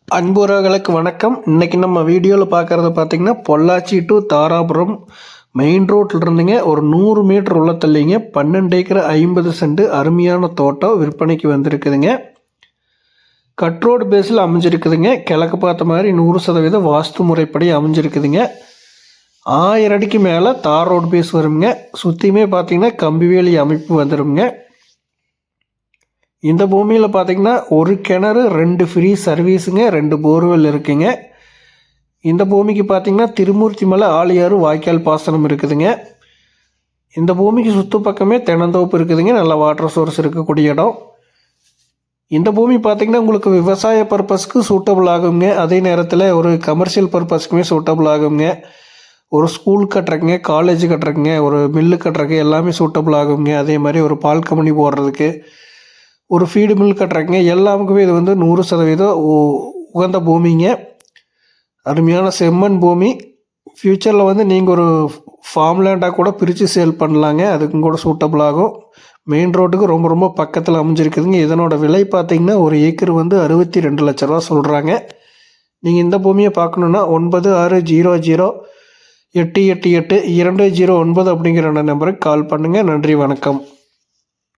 அன்புறவர்களுக்கு வணக்கம். இன்றைக்கி நம்ம வீடியோவில் பார்க்குறது பார்த்திங்கன்னா பொள்ளாச்சி டு தாராபுரம் மெயின் ரோட்டில் இருந்துங்க ஒரு 100 மீட்டர் உள்ள தள்ளிங்க 12 ஏக்கர் 50 சென்ட் அருமையான தோட்டம் விற்பனைக்கு வந்திருக்குதுங்க. கட் ரோடு பேஸில் அமைஞ்சிருக்குதுங்க. கிழக்கு பார்த்த மாதிரி 100% வாஸ்து முறைப்படி அமைஞ்சிருக்குதுங்க. 1000 அடிக்கு மேலே தார் ரோடு பேஸ் வருங்க. சுற்றியுமே பார்த்திங்கன்னா கம்பி வேலி அமைப்பு வந்துடுங்க. இந்த பூமியில் பார்த்திங்கன்னா ஒரு கிணறு 2 ஃப்ரீ சர்வீஸுங்க, 2 போர்வெல் இருக்குங்க. இந்த பூமிக்கு பார்த்திங்கன்னா திருமூர்த்தி மலை ஆழியாறு வாய்க்கால் பாசனம் இருக்குதுங்க. இந்த பூமிக்கு சுற்று பக்கமே தென்னந்தோப்பு இருக்குதுங்க. நல்ல வாட்டர் சோர்ஸ் இருக்கக்கூடிய இடம். இந்த பூமி பார்த்திங்கன்னா உங்களுக்கு விவசாய பர்பஸ்க்கு சூட்டபிள் ஆகுங்க. அதே நேரத்தில் ஒரு கமர்ஷியல் பர்பஸ்க்குமே சூட்டபிள் ஆகுங்க. ஒரு ஸ்கூல் கட்டுறக்குங்க, காலேஜ் கட்டுறக்குங்க, ஒரு மில்லு கட்டுறக்கு எல்லாமே சூட்டபிள் ஆகுங்க. அதே மாதிரி ஒரு பால் கம்பெனி போடுறதுக்கு, ஒரு ஃபீடு மில் கட்டுறக்குங்க, எல்லாமுக்குமே இது 100% உகந்த பூமிங்க. அருமையான செம்மண் பூமி. ஃப்யூச்சரில் நீங்கள் ஒரு ஃபார்ம் லேண்டாக கூட பிரித்து சேல் பண்ணலாங்க. அதுக்கும் கூட சூட்டபிள் ஆகும். மெயின் ரோட்டுக்கு ரொம்ப ரொம்ப பக்கத்தில் அமைஞ்சிருக்குதுங்க. இதனோட விலை பார்த்திங்கன்னா ஒரு ஏக்கர் 62 லட்ச ரூபா சொல்கிறாங்க. நீங்கள் இந்த பூமியை பார்க்கணுன்னா 9600888209 அப்படிங்கிற நம்பருக்கு கால் பண்ணுங்கள். நன்றி, வணக்கம்.